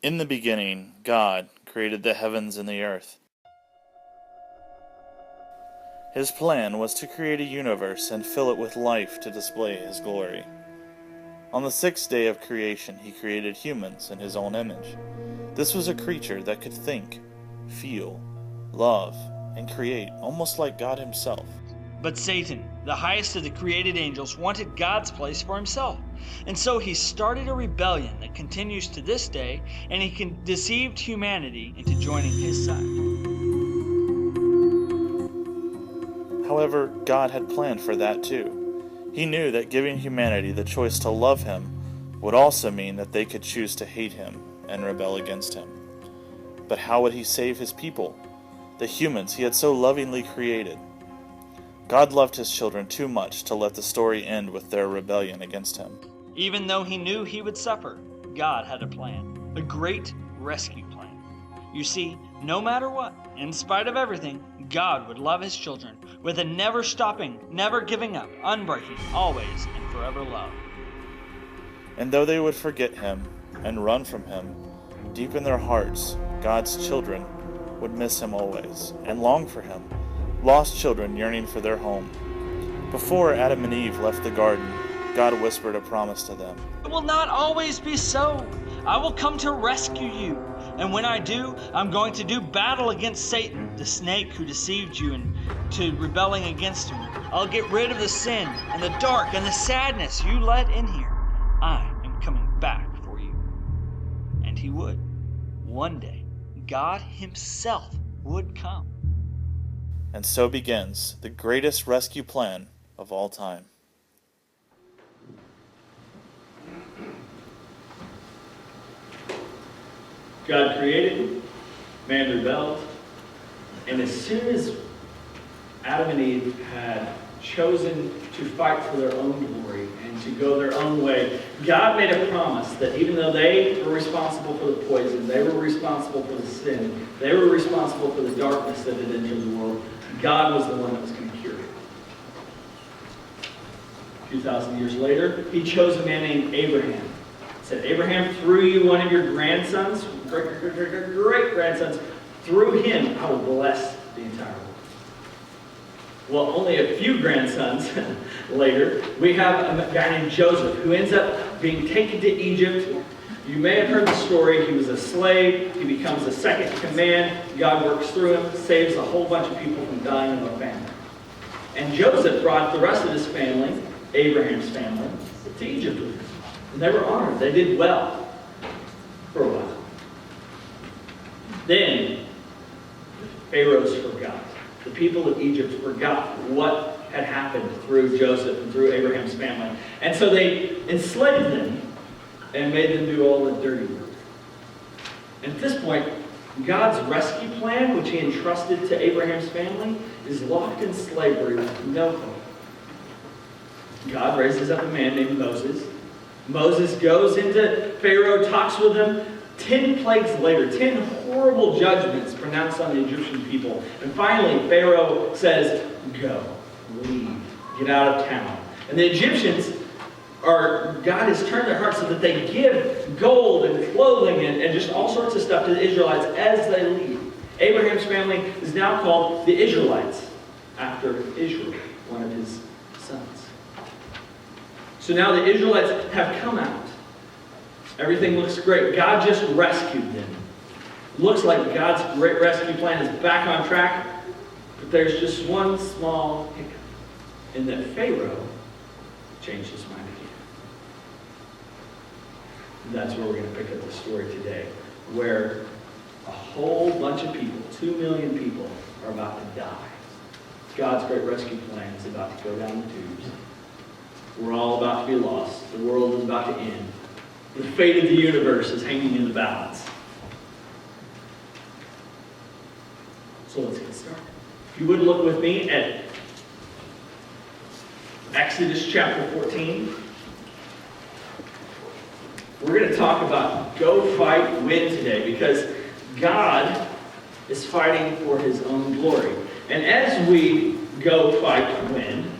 In the beginning, God created the heavens and the earth. His plan was to create a universe and fill it with life to display His glory. On the sixth day of creation, He created humans in His own image. This was a creature that could think, feel, love, and create almost like God Himself. But Satan, the highest of the created angels, wanted God's place for himself. And so he started a rebellion that continues to this day, and he deceived humanity into joining his side. However, God had planned for that too. He knew that giving humanity the choice to love Him would also mean that they could choose to hate Him and rebel against Him. But how would He save His people, the humans He had so lovingly created? God loved His children too much to let the story end with their rebellion against Him. Even though He knew He would suffer, God had a plan, a great rescue plan. You see, no matter what, in spite of everything, God would love His children with a never-stopping, never giving up, unbreaking, always and forever love. And though they would forget Him and run from Him, deep in their hearts, God's children would miss Him always and long for Him, lost children yearning for their home. Before Adam and Eve left the garden, God whispered a promise to them. It will not always be so. I will come to rescue you. And when I do, I'm going to do battle against Satan, the snake who deceived you into rebelling against him. I'll get rid of the sin and the dark and the sadness you let in here. I am coming back for you. And He would. One day, God Himself would come. And so begins the greatest rescue plan of all time. God created, man rebelled, and as soon as Adam and Eve had chosen to fight for their own glory and to go their own way, God made a promise that even though they were responsible for the poison, they were responsible for the sin, they were responsible for the darkness that had entered the world, God was the one that was going to cure it. 2,000 years later, He chose a man named Abraham. He said, Abraham, through you, one of your grandsons, great-grandsons, through him, I will bless the entire world. Well, only a few grandsons later, we have a guy named Joseph who ends up being taken to Egypt. You may have heard the story. He was a slave. He becomes a second in command. God works through him, saves a whole bunch of people from dying in a famine. And Joseph brought the rest of his family, Abraham's family, to Egypt with him. And they were honored. They did well for a while. Then, Pharaohs forgot. The people of Egypt forgot what had happened through Joseph and through Abraham's family. And so they enslaved them and made them do all the dirty work. And at this point, God's rescue plan, which He entrusted to Abraham's family, is locked in slavery with no hope. God raises up a man named Moses. Moses goes into Pharaoh, talks with him. 10 plagues later, 10 horrible judgments pronounced on the Egyptian people. And finally, Pharaoh says, go, leave, get out of town. And the Egyptians God has turned their hearts so that they give gold and clothing and just all sorts of stuff to the Israelites as they leave. Abraham's family is now called the Israelites, after Israel, one of his sons. So now the Israelites have come out. Everything looks great. God just rescued them. Looks like God's great rescue plan is back on track, but there's just one small hiccup, in that Pharaoh changed his mind again. And that's where we're going to pick up the story today, where a whole bunch of people, 2 million people, are about to die. God's great rescue plan is about to go down the tubes. We're all about to be lost. The world is about to end. The fate of the universe is hanging in the balance. So let's get started. If you would look with me at Exodus chapter 14. We're going to talk about go, fight, win today, because God is fighting for His own glory. And as we go, fight, win,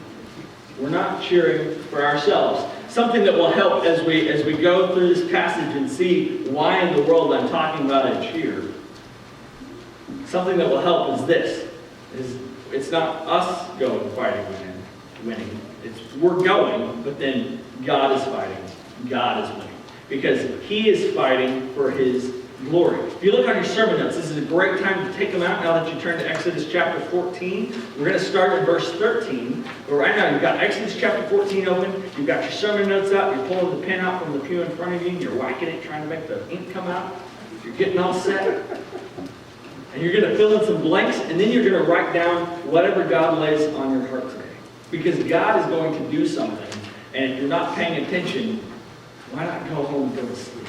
we're not cheering for ourselves. something that will help as we go through this passage and see why in the world I'm talking about a cheer. Something that will help is this. It's not us going fighting winning. We're going, but then God is fighting. God is winning. Because he is fighting for his glory. If you look on your sermon notes, this is a great time to take them out now that you turn to Exodus chapter 14. We're going to start at verse 13. But right now you've got Exodus chapter 14 open. You've got your sermon notes out. You're pulling the pen out from the pew in front of you. And you're whacking it, trying to make the ink come out. You're getting all set. And you're going to fill in some blanks. And then you're going to write down whatever God lays on your heart today. Because God is going to do something. And if you're not paying attention, why not go home and go to sleep?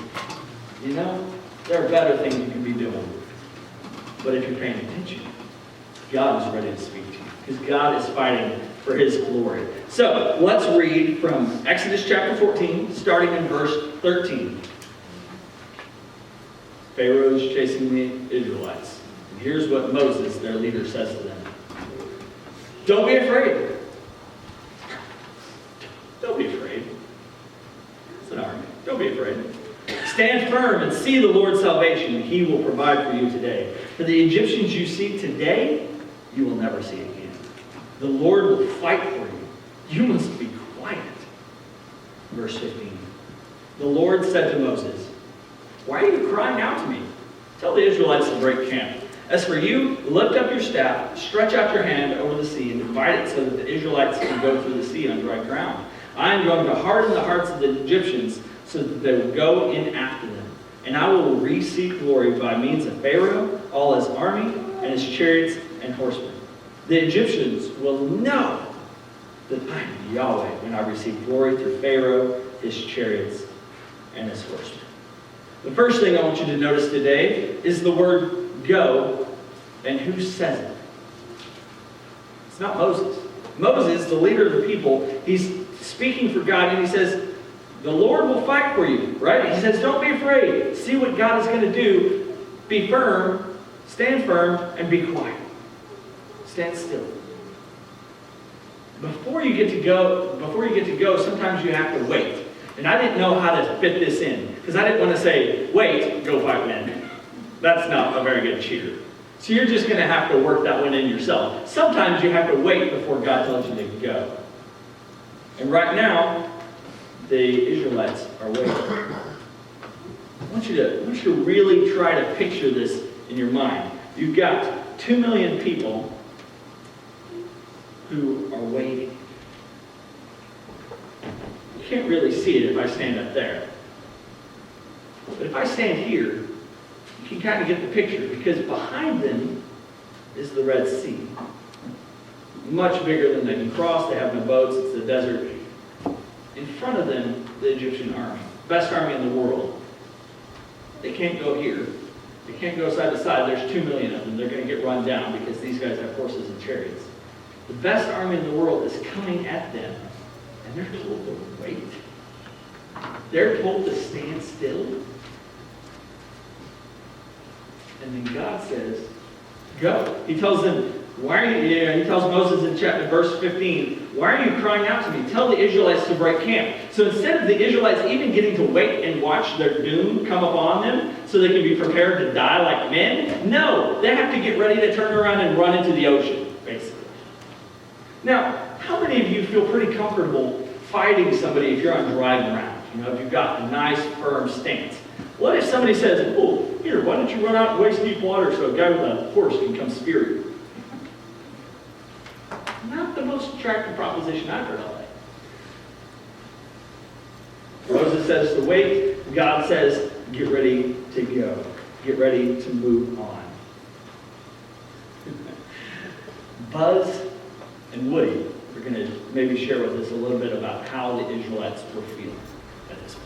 You know? There are better things you can be doing. But if you're paying attention, God is ready to speak to you. Because God is fighting for his glory. So, let's read from Exodus chapter 14, starting in verse 13. Pharaoh is chasing the Israelites. And here's what Moses, their leader, says to them. Don't be afraid. Don't be afraid. It's an army. Don't be afraid. Stand firm and see the Lord's salvation. He will provide for you today. For the Egyptians you see today, you will never see again. The Lord will fight for you. You must be quiet. Verse 15. The Lord said to Moses, why are you crying out to me? Tell the Israelites to break camp. As for you, lift up your staff, stretch out your hand over the sea, and divide it so that the Israelites can go through the sea on dry ground. I am going to harden the hearts of the Egyptians so that they will go in after them. And I will receive glory by means of Pharaoh, all his army, and his chariots and horsemen. The Egyptians will know that I am Yahweh when I receive glory through Pharaoh, his chariots, and his horsemen. The first thing I want you to notice today is the word go, and who says it? It's not Moses. Moses, the leader of the people, he's speaking for God, and he says, the Lord will fight for you, right? He says, don't be afraid. See what God is going to do. Be firm, stand firm, and be quiet. Stand still. Before you get to go, sometimes you have to wait. And I didn't know how to fit this in, because I didn't want to say, wait, go fight men. That's not a very good cheer. So you're just going to have to work that one in yourself. Sometimes you have to wait before God tells you to go. And right now, the Israelites are waiting. I want you to really try to picture this in your mind. You've got 2 million people who are waiting. You can't really see it if I stand up there. But if I stand here, you can kind of get the picture, because behind them is the Red Sea. Much bigger than they can cross. They have no boats. It's the desert. In front of them, the Egyptian army. Best army in the world. They can't go here. They can't go side to side. There's 2 million of them. They're going to get run down because these guys have horses and chariots. The best army in the world is coming at them. And they're told to wait. They're told to stand still. And then God says, go. He tells them, he tells Moses in verse 15, why are you crying out to me? Tell the Israelites to break camp. So instead of the Israelites even getting to wait and watch their doom come upon them so they can be prepared to die like men, no, they have to get ready to turn around and run into the ocean, basically. Now, how many of you feel pretty comfortable fighting somebody if you're on dry ground? You know, if you've got a nice, firm stance. What if somebody says, oh, here, why don't you run out and waste deep water so a guy with a horse can come spear you? Not the most attractive proposition I've heard all day. Moses says to wait. God says, get ready to go. Get ready to move on. Buzz and Woody are going to maybe share with us a little bit about how the Israelites were feeling at this point.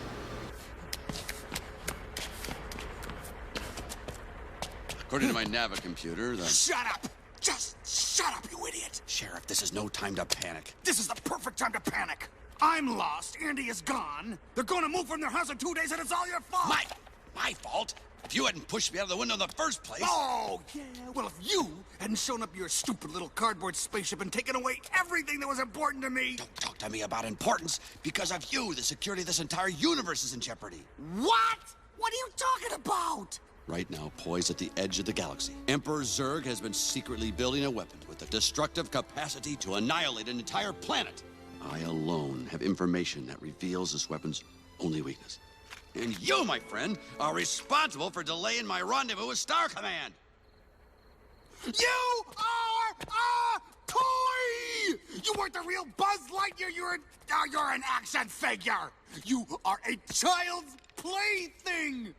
According to my Nava computer, the... Shut up! Just shut up, you idiot! Sheriff, this is no time to panic. This is the perfect time to panic. I'm lost, Andy is gone. They're gonna move from their house in 2 days and it's all your fault! My fault? If you hadn't pushed me out of the window in the first place... Oh, yeah. Well, if you hadn't shown up your stupid little cardboard spaceship and taken away everything that was important to me... Don't talk to me about importance. Because of you, the security of this entire universe is in jeopardy. What? What are you talking about? Right now, poised at the edge of the galaxy, Emperor Zurg has been secretly building a weapon with the destructive capacity to annihilate an entire planet. I alone have information that reveals this weapon's only weakness. And you, my friend, are responsible for delaying my rendezvous with Star Command. You are a toy! You weren't the real Buzz Lightyear. You're an action figure. You are a child's plaything.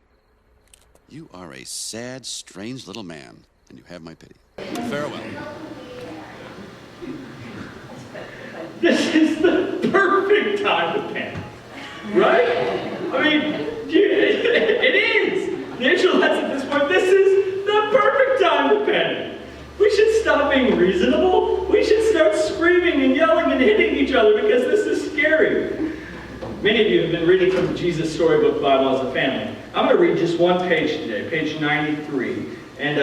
You are a sad, strange little man, and you have my pity. Farewell. This is the perfect time to panic, right? I mean, it is. The Israelites at this point, this is the perfect time to panic. We should stop being reasonable. We should start screaming and yelling and hitting each other because this is scary. Many of you have been reading from the Jesus Storybook Bible as a family. I'm going to read just one page today, page 93. And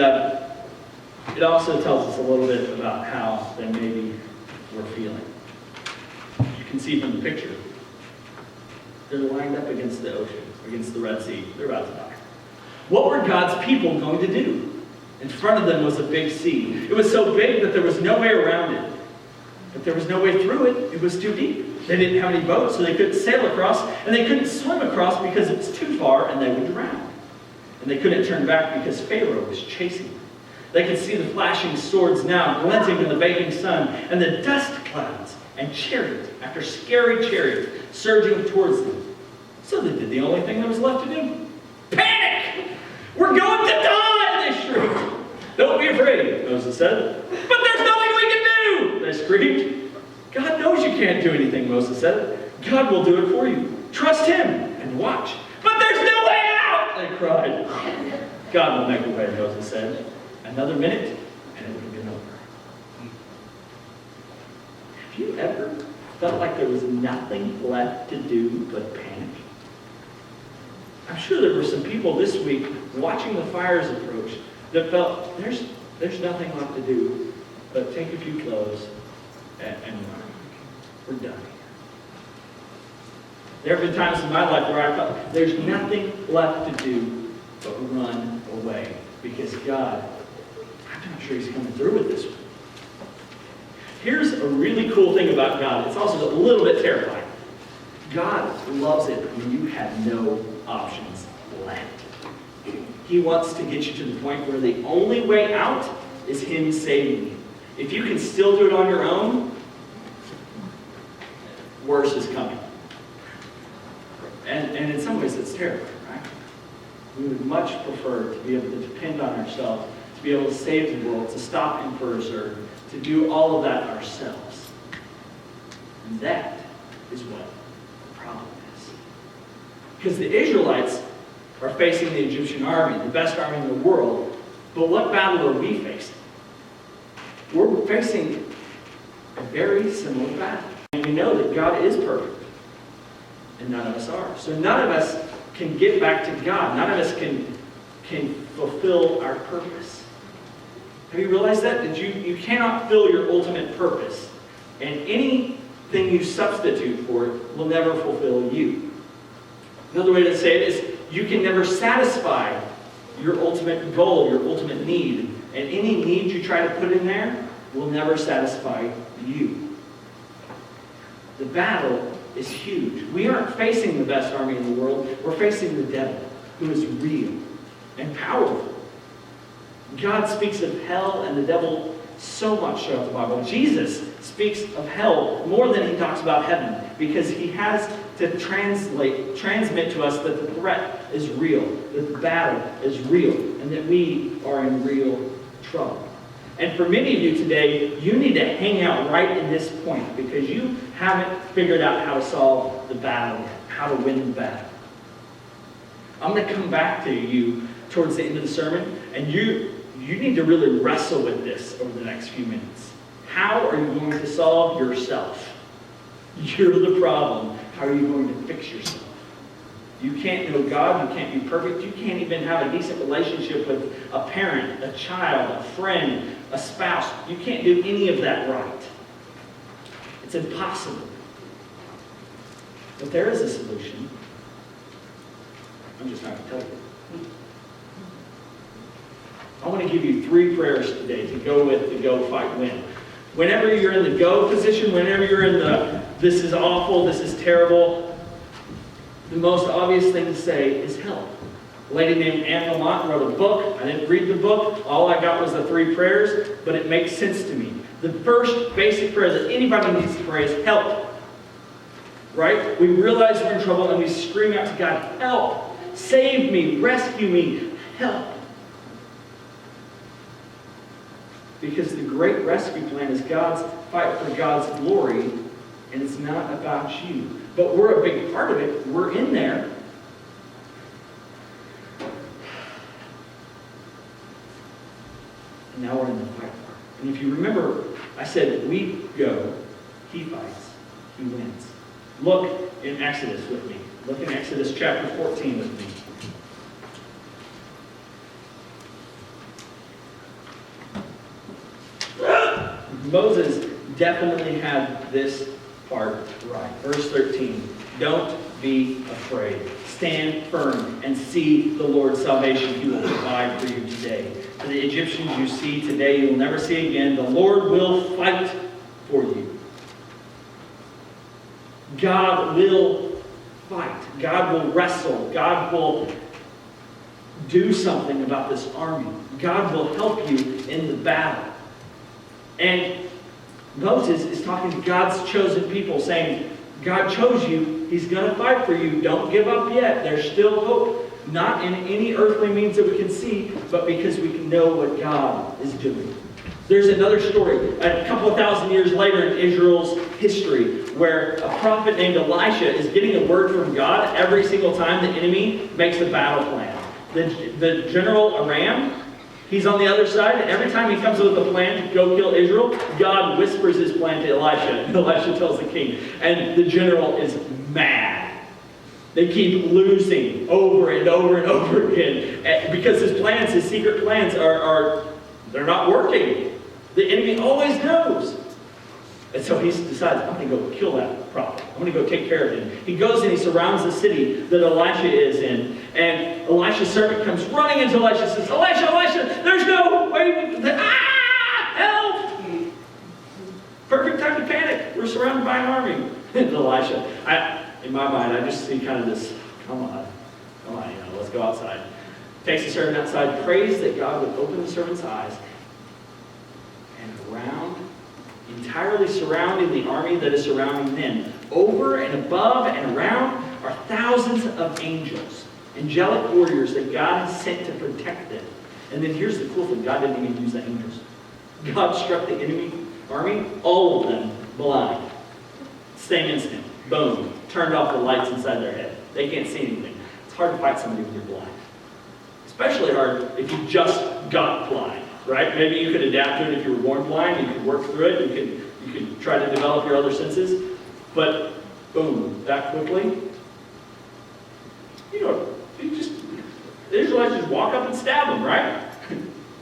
it also tells us a little bit about how that maybe we're feeling. You can see from the picture, they're lined up against the ocean, against the Red Sea. They're about to die. What were God's people going to do? In front of them was a big sea. It was so big that there was no way around it. But there was no way through it. It was too deep. They didn't have any boats, so they couldn't sail across, and they couldn't swim across because it was too far and they would drown. And they couldn't turn back because Pharaoh was chasing them. They could see the flashing swords now glinting in the baking sun, and the dust clouds and chariot after scary chariot surging towards them. So they did the only thing that was left to do. Panic! We're going to die, they shrieked. Don't be afraid, Moses said. But there's nothing we can do, they screamed. God knows you can't do anything, Moses said. God will do it for you. Trust him and watch. But there's no way out, they cried. God will make a way, Moses said. Another minute, and it would have been over. Have you ever felt like there was nothing left to do but panic? I'm sure there were some people this week watching the fires approach that felt there's nothing left to do but take a few clothes and run. We're done. There have been times in my life where I felt there's nothing left to do but run away because God, I'm not sure he's coming through with this one. Here's a really cool thing about God. It's also a little bit terrifying. God loves it when you have no options left. He wants to get you to the point where the only way out is him saving you. If you can still do it on your own, worse is coming. And in some ways it's terrifying, right? We would much prefer to be able to depend on ourselves, to be able to save the world, to stop Emperor Zurg, to do all of that ourselves. And that is what the problem is. Because the Israelites are facing the Egyptian army, the best army in the world, but what battle are we facing? We're facing a very similar battle. And we know that God is perfect, and none of us are. So none of us can get back to God. None of us can fulfill our purpose. Have you realized that? That you cannot fill your ultimate purpose. And anything you substitute for it will never fulfill you. Another way to say it is you can never satisfy your ultimate goal, your ultimate need. And any need you try to put in there will never satisfy you. The battle is huge. We aren't facing the best army in the world. We're facing the devil, who is real and powerful. God speaks of hell and the devil so much throughout the Bible. Jesus speaks of hell more than he talks about heaven because he has to transmit to us that the threat is real, that the battle is real, and that we are in real trouble. And for many of you today, you need to hang out right in this point because you haven't figured out how to solve the battle, how to win the battle. I'm going to come back to you towards the end of the sermon, and you need to really wrestle with this over the next few minutes. How are you going to solve yourself? You're the problem. How are you going to fix yourself? You can't know God. You can't be perfect. You can't even have a decent relationship with a parent, a child, a friend, a spouse. You can't do any of that right. It's impossible. But there is a solution. I'm just not going to tell you. I want to give you 3 prayers today to go with the go, fight, win. Whenever you're in the go position, whenever you're in the this is awful, this is terrible, the most obvious thing to say is help. A lady named Anne Lamott wrote a book. I didn't read the book. All I got was the 3 prayers, but it makes sense to me. The first basic prayer that anybody needs to pray is help. Right? We realize we're in trouble and we scream out to God, help! Save me! Rescue me! Help! Because the great rescue plan is God's fight for God's glory, and it's not about you. But we're a big part of it. We're in there. And now we're in the fight part. And if you remember, I said, we go, he fights, he wins. Look in Exodus with me. Look in Exodus chapter 14 with me. Moses definitely had this part right. Verse 13. Don't be afraid. Stand firm and see the Lord's salvation. He will provide for you today. For the Egyptians you see today, you will never see again. The Lord will fight for you. God will fight. God will wrestle. God will do something about this army. God will help you in the battle. And Moses is talking to God's chosen people, saying, God chose you. He's going to fight for you. Don't give up yet. There's still hope. Not in any earthly means that we can see, but because we can know what God is doing. There's another story, a couple of thousand years later in Israel's history, where a prophet named Elisha is getting a word from God every single time the enemy makes a battle plan. The general Aram, he's on the other side, and every time he comes up with a plan to go kill Israel, God whispers his plan to Elisha, and Elisha tells the king. And the general is mad. They keep losing over and over and over again. Because his plans, his secret plans, they're not working. The enemy always knows. And so he decides, I'm going to go kill that prophet. I'm going to go take care of him. He goes and he surrounds the city that Elisha is in. And Elisha's servant comes running into Elisha and says, Elisha, there's no way. Help! Perfect time to panic. We're surrounded by an army. And Elisha, in my mind, I just see kind of this, come on, let's go outside. Takes the servant outside, prays that God would open the servant's eyes. And around, entirely surrounding the army that is surrounding them, over and above and around are thousands of angels, angelic warriors that God has sent to protect them. And then here's the cool thing, God didn't even use the angels. God struck the enemy army, all of them blind. Same instant, boom, turned off the lights inside their head. They can't see anything. It's hard to fight somebody when you're blind. Especially hard if you just got blind, right? Maybe you could adapt to it if you were born blind. You could work through it. You could try to develop your other senses. But boom, that quickly. The Israelites just walk up and stab them, right?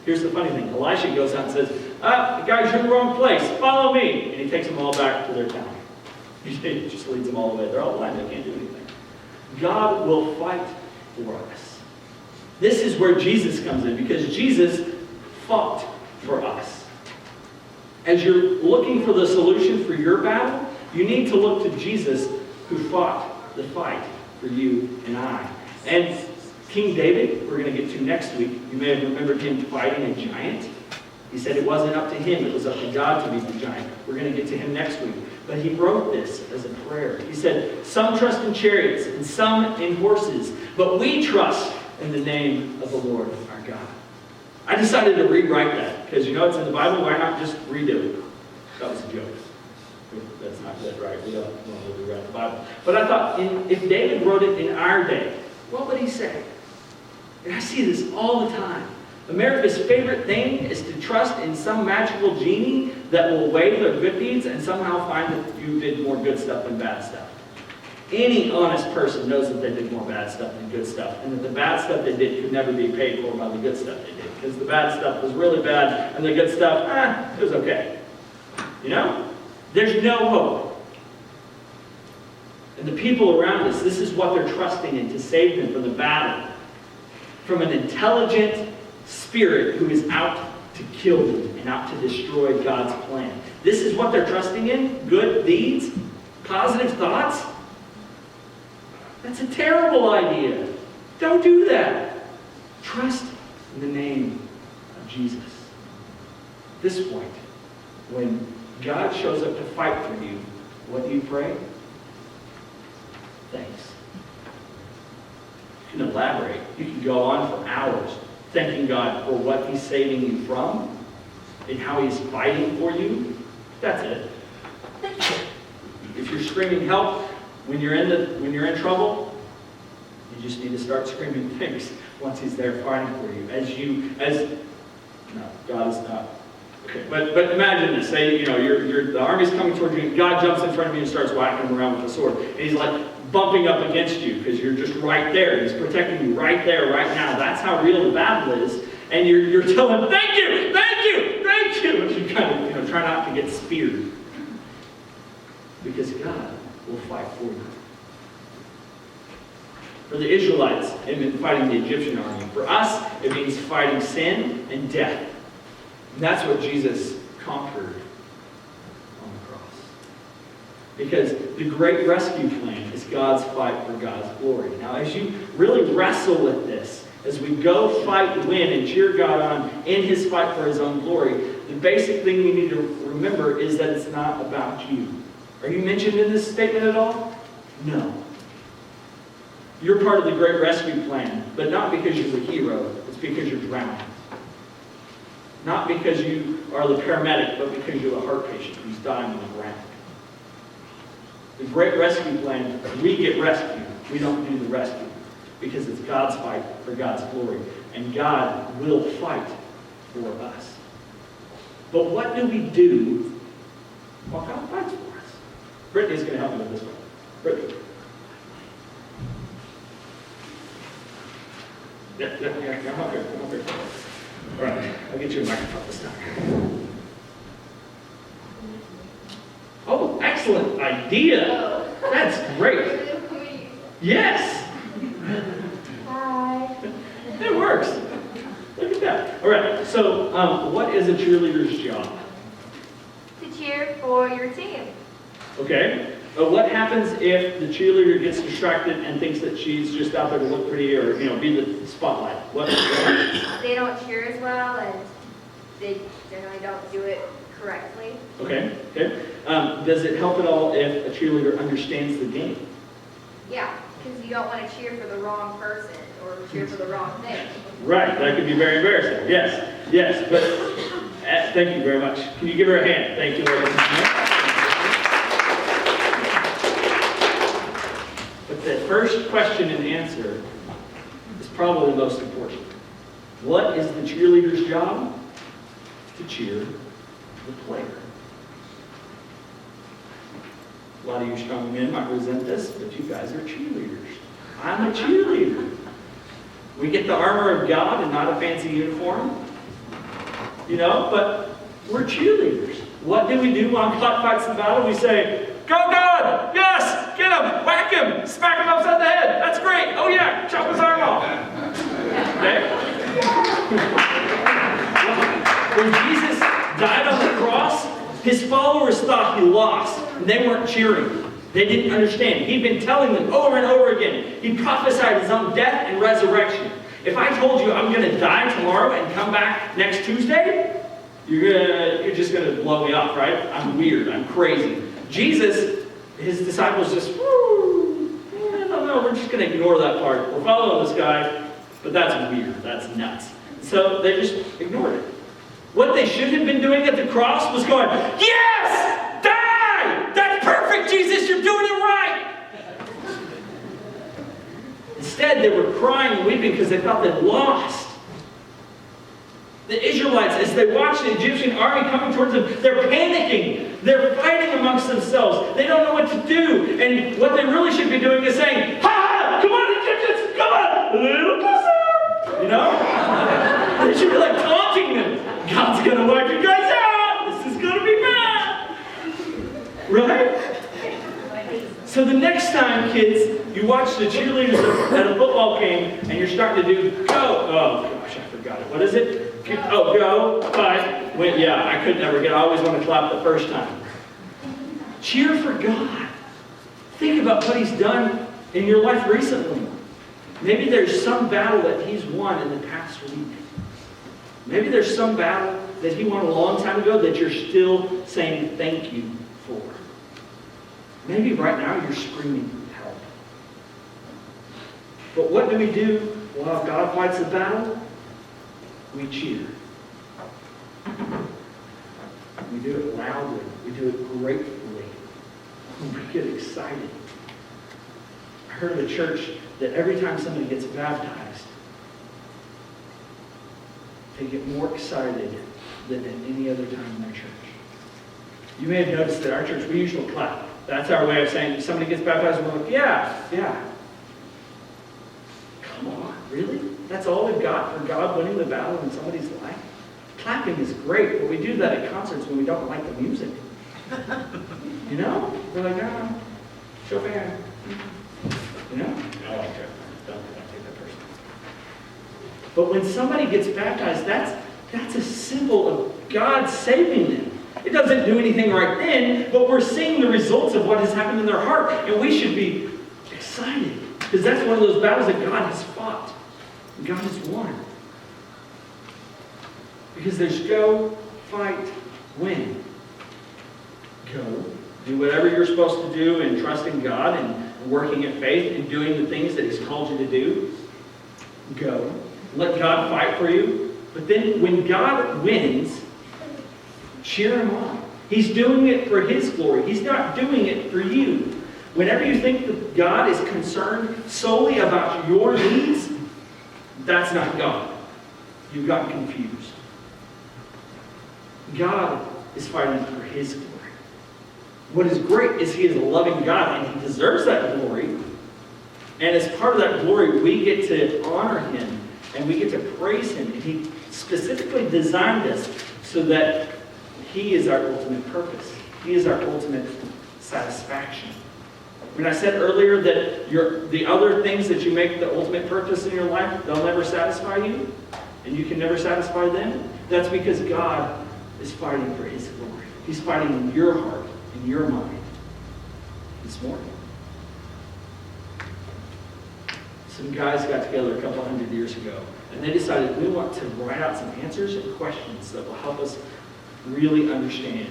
Here's the funny thing. Elisha goes out and says, guys, you're in the wrong place. Follow me. And he takes them all back to their town. He just leads them all the way. They're all blind. They can't do anything. God will fight for us. This is where Jesus comes in, because Jesus fought for us. As you're looking for the solution for your battle, you need to look to Jesus, who fought the fight for you and I. And King David, we're going to get to next week. You may have remembered him fighting a giant. He said it wasn't up to him, it was up to God to beat the giant. We're going to get to him next week. But he wrote this as a prayer. He said, some trust in chariots and some in horses, but we trust in the name of the Lord our God. I decided to rewrite that, because it's in the Bible, why not just redo it? That was a joke. That's not good, right? We don't want to rewrite the Bible. But I thought, if David wrote it in our day, what would he say? And I see this all the time. America's favorite thing is to trust in some magical genie that will weigh their good deeds and somehow find that you did more good stuff than bad stuff. Any honest person knows that they did more bad stuff than good stuff, and that the bad stuff they did could never be paid for by the good stuff they did, because the bad stuff was really bad, and the good stuff, it was okay. You know? There's no hope. And the people around us, this is what they're trusting in to save them from the battle, from an intelligent spirit who is out to kill them and out to destroy God's plan. This is what they're trusting in? Good deeds? Positive thoughts? That's a terrible idea. Don't do that. Trust in the name of Jesus. At this point, when God shows up to fight for you, what do you pray? Thanks. You can elaborate. You can go on for hours thanking God for what He's saving you from and how He's fighting for you. That's it. If you're screaming help when you're in trouble, you just need to start screaming thanks once He's there fighting for you. No, God is not. Okay, but imagine this. Say, the army's coming towards you, and God jumps in front of you and starts whacking them around with a sword. And He's like bumping up against you because you're just right there. He's protecting you right there, right now. That's how real the battle is. And you're telling Him, thank you, thank you, thank you. And you kind of, try not to get speared. Because God will fight for you. For the Israelites, it meant fighting the Egyptian army. For us, it means fighting sin and death. And that's what Jesus conquered on the cross. Because the great rescue plan is God's fight for God's glory. Now, as you really wrestle with this, as we go fight, win, and cheer God on in His fight for His own glory, the basic thing we need to remember is that it's not about you. Are you mentioned in this statement at all? No. You're part of the great rescue plan, but not because you're the hero. It's because you're drowning. Not because you are the paramedic, but because you're a heart patient who's dying on the ground. The great rescue plan, we get rescued. We don't do the rescue. Because it's God's fight for God's glory. And God will fight for us. But what do we do while God fights for us? Brittany's going to help me with this one. Brittany. Yeah, come up here. All right, I'll get you a microphone this time. Oh, excellent idea. That's great. Yes. Hi. It works. Look at that. All right, so what is a cheerleader's job? To cheer for your team. Okay. What happens if the cheerleader gets distracted and thinks that she's just out there to look pretty or, be the spotlight? What happens? They don't cheer as well, and they generally don't do it correctly. Okay. Does it help at all if a cheerleader understands the game? Yeah, because you don't want to cheer for the wrong person or cheer for the wrong thing. Right. That could be very embarrassing. Yes. But thank you very much. Can you give her a hand? Thank you, ladies and gentlemen. But the first question and answer is probably the most important. What is the cheerleader's job? To cheer the player. A lot of you strong men might resent this, but you guys are cheerleaders. I'm a cheerleader. We get the armor of God and not a fancy uniform. But we're cheerleaders. What do we do when God fights the battle? We say, go God! Yes! Get him! Whack him! Smack him upside the head! That's great! Oh yeah! Chop his arm off! Okay? When Jesus died on the cross, His followers thought He lost. And they weren't cheering. They didn't understand. He'd been telling them over and over again. He prophesied His own death and resurrection. If I told you I'm going to die tomorrow and come back next Tuesday, you're just going to blow me off, right? I'm weird. I'm crazy. Jesus, His disciples just, no, we're just going to ignore that part. We're following this guy, but that's weird. That's nuts. So they just ignored it. What they should have been doing at the cross was going, yes! Die! That's perfect, Jesus! You're doing it right! Instead, they were crying and weeping because they thought they'd lost. The Israelites, as they watch the Egyptian army coming towards them, they're panicking. They're fighting amongst themselves. They don't know what to do. And what they really should be doing is saying, "Ha! Come on, Egyptians! Come on! A little closer!" You know? They should be like taunting them. God's going to wipe you guys out. This is going to be bad. Right? So the next time, kids, you watch the cheerleaders at a football game and you're starting to do go. Oh, gosh, I forgot it. What is it? Oh, go, fight, win. Yeah, I could never get. I always want to clap the first time. Cheer for God. Think about what He's done in your life recently. Maybe there's some battle that He's won in the past week. Maybe there's some battle that He won a long time ago that you're still saying thank you for. Maybe right now you're screaming help. But what do we do while God fights the battle? We cheer. We do it loudly. We do it gratefully. We get excited. I heard of a church that every time somebody gets baptized, they get more excited than at any other time in their church. You may have noticed that our church, we usually clap. That's our way of saying somebody gets baptized and we're like, yeah. Come on, really? That's all we've got for God winning the battle in somebody's life? Clapping is great, but we do that at concerts when we don't like the music. You know? We're like, Chopin. You know? I like Chopin. Don't take that personally. But when somebody gets baptized, that's a symbol of God saving them. It doesn't do anything right then, but we're seeing the results of what has happened in their heart, and we should be excited. Because that's one of those battles that God has fought. And God has won. Because there's go, fight, win. Go. Do whatever you're supposed to do and trust in God and working in faith and doing the things that He's called you to do. Go. Let God fight for you. But then when God wins, cheer Him on. He's doing it for His glory. He's not doing it for you. Whenever you think that God is concerned solely about your needs, that's not God. You've gotten confused. God is fighting for His glory. What is great is He is a loving God, and He deserves that glory. And as part of that glory, we get to honor Him, and we get to praise Him. And He specifically designed us so that He is our ultimate purpose. He is our ultimate satisfaction. When I said earlier that the other things that you make the ultimate purpose in your life, they'll never satisfy you, and you can never satisfy them, that's because God is fighting for His glory. He's fighting in your heart, in your mind, this morning. Some guys got together a couple hundred years ago, and they decided we want to write out some answers and questions that will help us really understand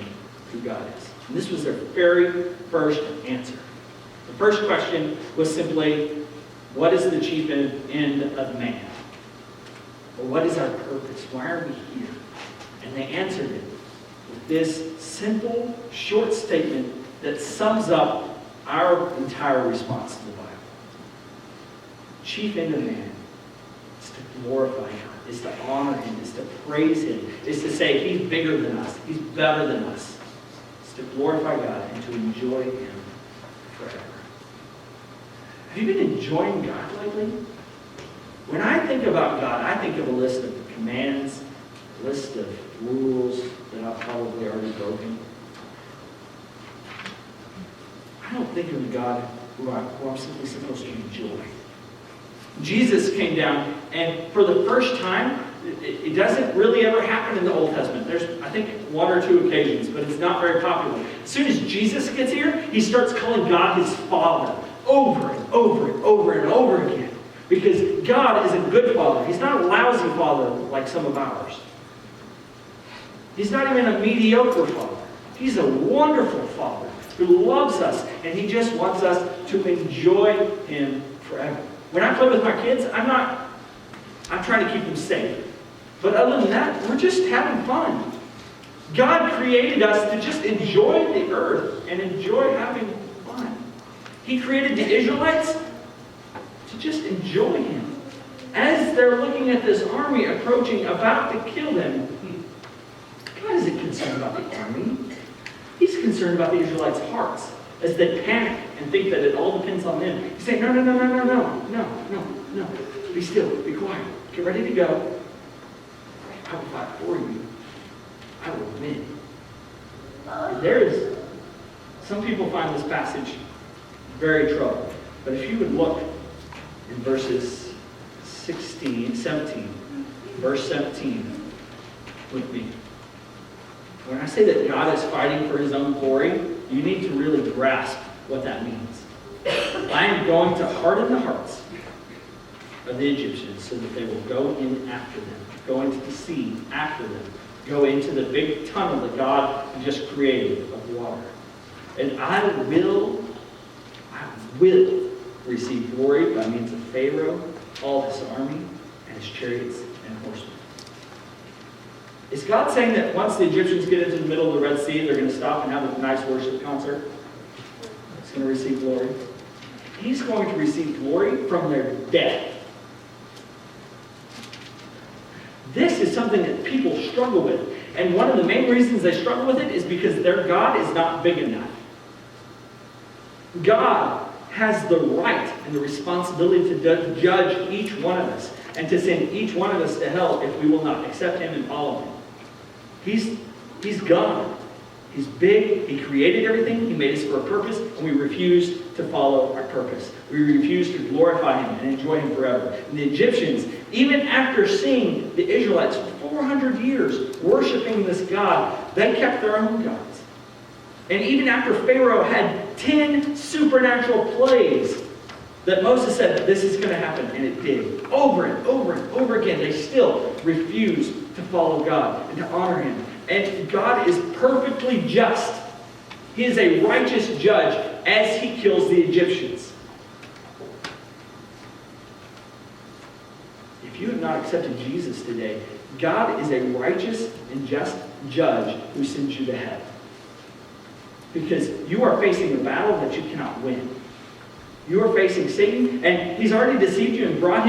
who God is. And this was their very first answer. The first question was simply, what is the chief end of man? Or what is our purpose? Why are we here? And they answered it with this simple, short statement that sums up our entire response to the Bible. Chief end of man is to glorify God, is to honor Him, is to praise Him, is to say He's bigger than us, He's better than us. It's to glorify God and to enjoy Him forever. Have you been enjoying God lately? When I think about God, I think of a list of commands, a list of rules that I've probably already broken. I don't think of a God who I'm simply supposed to enjoy. Jesus came down, and for the first time, it doesn't really ever happen in the Old Testament. There's, I think, one or two occasions, but it's not very popular. As soon as Jesus gets here, He starts calling God His Father over and over and over and over again. Because God is a good Father. He's not a lousy Father like some of ours. He's not even a mediocre Father. He's a wonderful Father who loves us, and He just wants us to enjoy Him forever. When I play with my kids, I'm trying to keep them safe. But other than that, we're just having fun. God created us to just enjoy the earth and enjoy having fun. He created the Israelites to just enjoy Him. as they're looking at this army approaching, about to kill them, God isn't concerned about the army. He's concerned about the Israelites' hearts as they panic and think that it all depends on them. He's saying, no. Be still, be quiet, get ready to go. I will fight for you. I will win. Some people find this passage very troubling. But if you would look in verses 17, verse 17 with me. When I say that God is fighting for his own glory, you need to really grasp what that means. I am going to harden the hearts of the Egyptians so that they will go in after them, go into the sea after them, go into the big tunnel that God just created of water. And I will receive glory by means of Pharaoh, all his army, and his chariots and horsemen. Is God saying that once the Egyptians get into the middle of the Red Sea, they're going to stop and have a nice worship concert? It's going to receive glory. He's going to receive glory from their death. This is something that people struggle with. And one of the main reasons they struggle with it is because their God is not big enough. God has the right and the responsibility to judge each one of us and to send each one of us to hell if we will not accept him and follow him. He's God. He's big. He created everything. He made us for a purpose, and we refuse to follow our purpose. We refuse to glorify him and enjoy him forever. And the Egyptians, even after seeing the Israelites for 400 years worshiping this God, they kept their own gods. And even after Pharaoh had 10 supernatural plagues that Moses said, this is going to happen, and it did. Over and over and over again, they still refused to follow God and to honor him. And God is perfectly just. He is a righteous judge as he kills the Egyptians. If you have not accepted Jesus today, God is a righteous and just judge who sends you to hell. Because you are facing a battle that you cannot win. You are facing Satan, and he's already deceived you and brought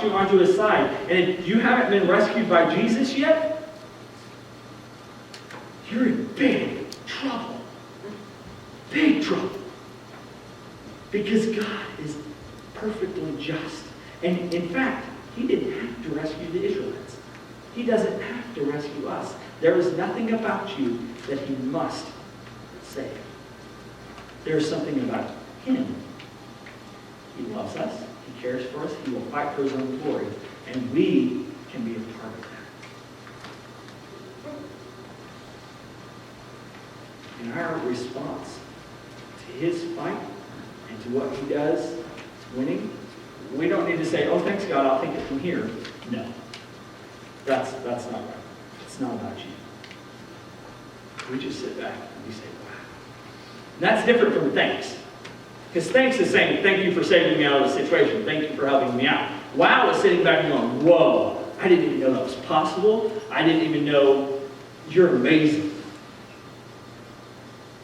you onto his side. And if you haven't been rescued by Jesus yet, you're in big trouble. Big trouble. Because God is perfectly just. And in fact, he didn't have to rescue the Israelites. He doesn't have to rescue us. There is nothing about you that he must save. There is something about him. He loves us. He cares for us. He will fight for his own glory. And we can be a part of that. And our response to his fight and to what he does, winning, we don't need to say, oh, thanks God, I'll take it from here. No. That's not right. It's not about you. We just sit back and we say, wow. And that's different from thanks. Because thanks is saying, thank you for saving me out of the situation. Thank you for helping me out. Wow is sitting back and going, whoa, I didn't even know that was possible. I didn't even know you're amazing.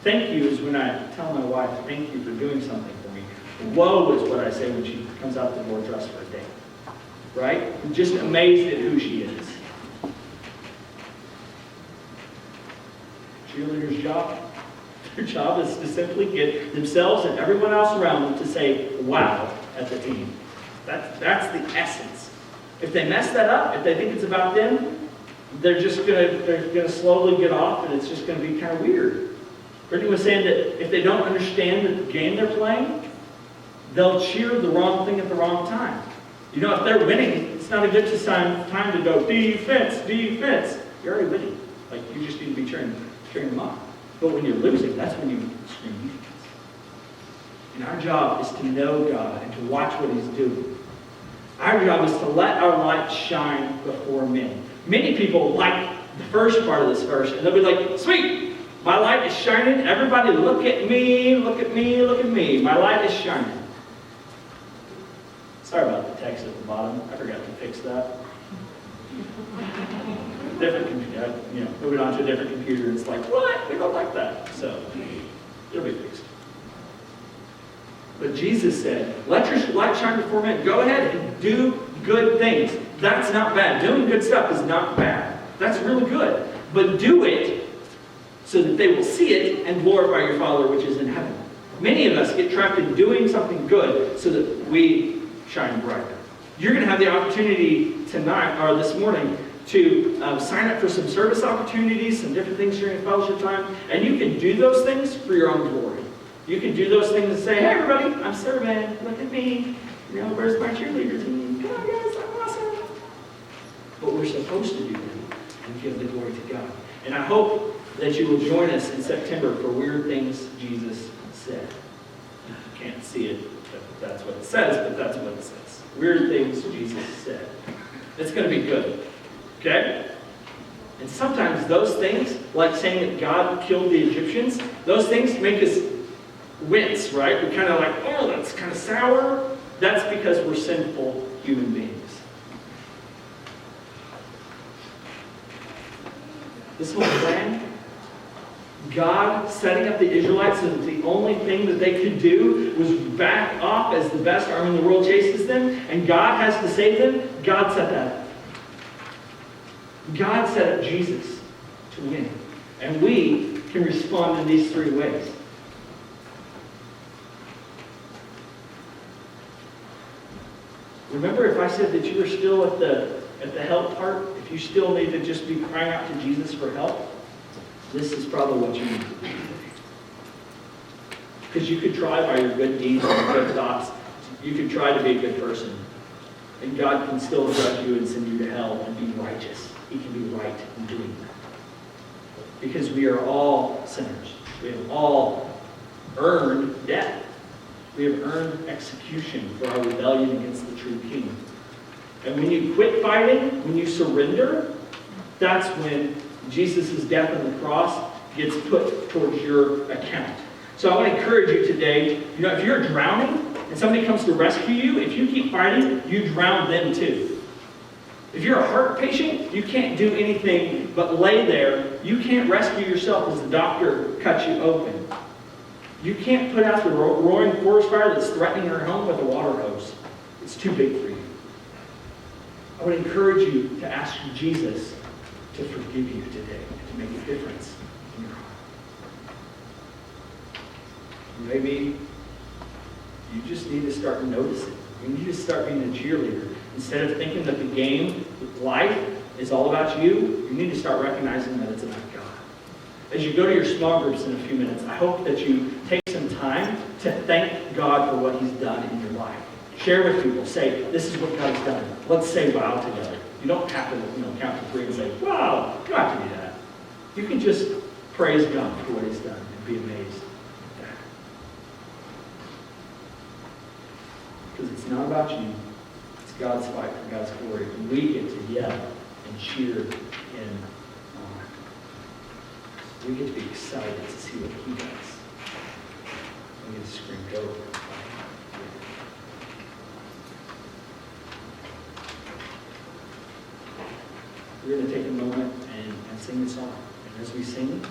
Thank you is when I tell my wife, thank you for doing something for me. Whoa is what I say when she comes out the door dressed for a date. Right? I'm just amazed at who she is. Cheerleader's job. Their job is to simply get themselves and everyone else around them to say, wow, at the team. That's the essence. If they mess that up, if they think it's about them, they're gonna slowly get off, and it's just gonna be kind of weird. Brittany was saying that if they don't understand the game they're playing, they'll cheer the wrong thing at the wrong time. You know, if they're winning, it's not a good time to go, defense, defense. You're already winning. Like, you just need to be cheering them on. But when you're losing, that's when you scream defense. And our job is to know God and to watch what he's doing. Our job is to let our light shine before men. Many people like the first part of this verse, and they'll be like, sweet, my light is shining. Everybody look at me, look at me, look at me. My light is shining. Sorry about the text at the bottom. I forgot to fix that. Different computer, moving on to a different computer. It's like, what? We don't like that. So, it'll be fixed. But Jesus said, let your light shine before men. Go ahead and do good things. That's not bad. Doing good stuff is not bad. That's really good. But do it so that they will see it and glorify your Father which is in heaven. Many of us get trapped in doing something good so that we shine brighter. You're going to have the opportunity tonight, or this morning, to sign up for some service opportunities, some different things during fellowship time, and you can do those things for your own glory. You can do those things and say, hey everybody, I'm serving, look at me, you know, where's my cheerleader team? Come on guys, I'm awesome. But we're supposed to do that and give the glory to God. And I hope that you will join us in September for Weird Things Jesus Said. You can't see it, but that's what it says, but that's what it says. Weird Things Jesus Said. It's going to be good. Okay? And sometimes those things, like saying that God killed the Egyptians, those things make us wince, right? We're kind of like, oh, that's kind of sour. That's because we're sinful human beings. This whole plan, God setting up the Israelites so that the only thing that they could do was back off as the best army in the world chases them, and God has to save them. God set that up. God set up Jesus to win. And we can respond in these three ways. Remember, if I said that you were still at the help part, if you still need to just be crying out to Jesus for help, this is probably what you need to do. Because you could try by your good deeds and your good thoughts, you could try to be a good person. And God can still judge you and send you to hell and be righteous. He can be right in doing that. Because we are all sinners. We have all earned death. We have earned execution for our rebellion against the true King. And when you quit fighting, when you surrender, that's when Jesus' death on the cross gets put towards your account. So I want to encourage you today, if you're drowning and somebody comes to rescue you, if you keep fighting, you drown them too. If you're a heart patient, you can't do anything but lay there. You can't rescue yourself as the doctor cuts you open. You can't put out the roaring forest fire that's threatening your home with a water hose. It's too big for you. I would encourage you to ask Jesus to forgive you today, to make a difference in your heart. Maybe you just need to start noticing. You need to start being a cheerleader. Instead of thinking that the game, life, is all about you, you need to start recognizing that it's about God. As you go to your small groups in a few minutes, I hope that you take some time to thank God for what He's done in your life. Share with people. Say, this is what God has done. Let's say wow together. You don't have to count to 3 and say, wow. You don't have to do that. You can just praise God for what He's done and be amazed at that. Because it's not about you. It's God's fight for God's glory. And we get to yell and cheer in honor. We get to be excited to see what He does. We get to scream, go. We're going to take a moment and sing the song. And as we sing,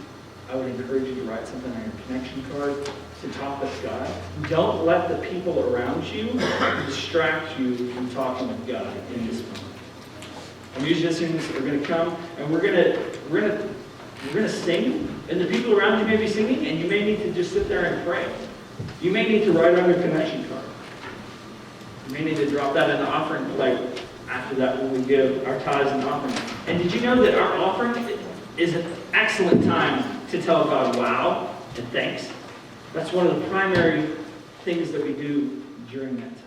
I would encourage you to write something on your connection card to talk with God. Don't let the people around you distract you from talking with God in this moment. Our musicians are going to come, and we're going to sing, and the people around you may be singing, and you may need to just sit there and pray. You may need to write on your connection card. You may need to drop that in the offering plate after that when we give our tithes and offering. And did you know that our offering is an excellent time to tell God wow and thanks? That's one of the primary things that we do during that time.